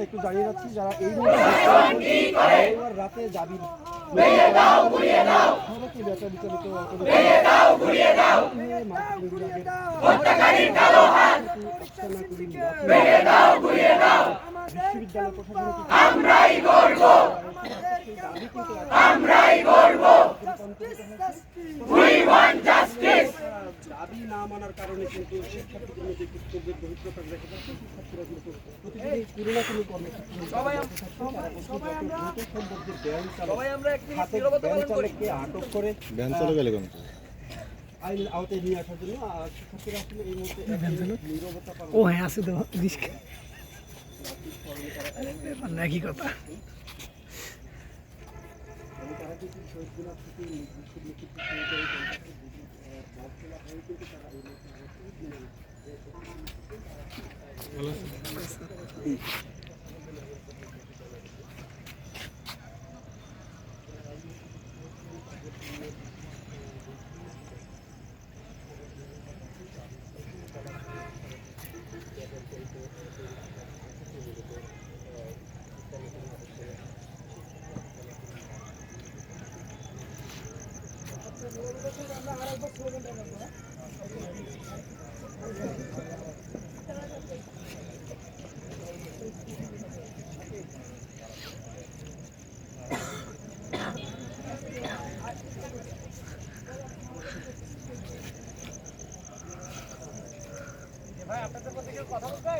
একটু জানিয়ে যাচ্ছি যারা এই রাতে যাবি বিশ্ববিদ্যালয় দাবি না মানার কারণে কিন্তু শিক্ষার্থীদের মধ্যে বিক্ষোভের বহিঃপ্রকাশ দেখা যাচ্ছে। শিক্ষার্থীরা কিন্তু প্রতিদিন কোনো না কোনো কর্মসূচি আটক করে ব্যান চলে গেলে আইনের আওতায় নিয়ে আসার জন্য শিক্ষার্থীরা আসলে এই মুহূর্তে নীরবতা পালন। ও হ্যাঁ আছে তো একই কথা। ভাই আপনাদের মধ্যে কেউ কথা বলবে?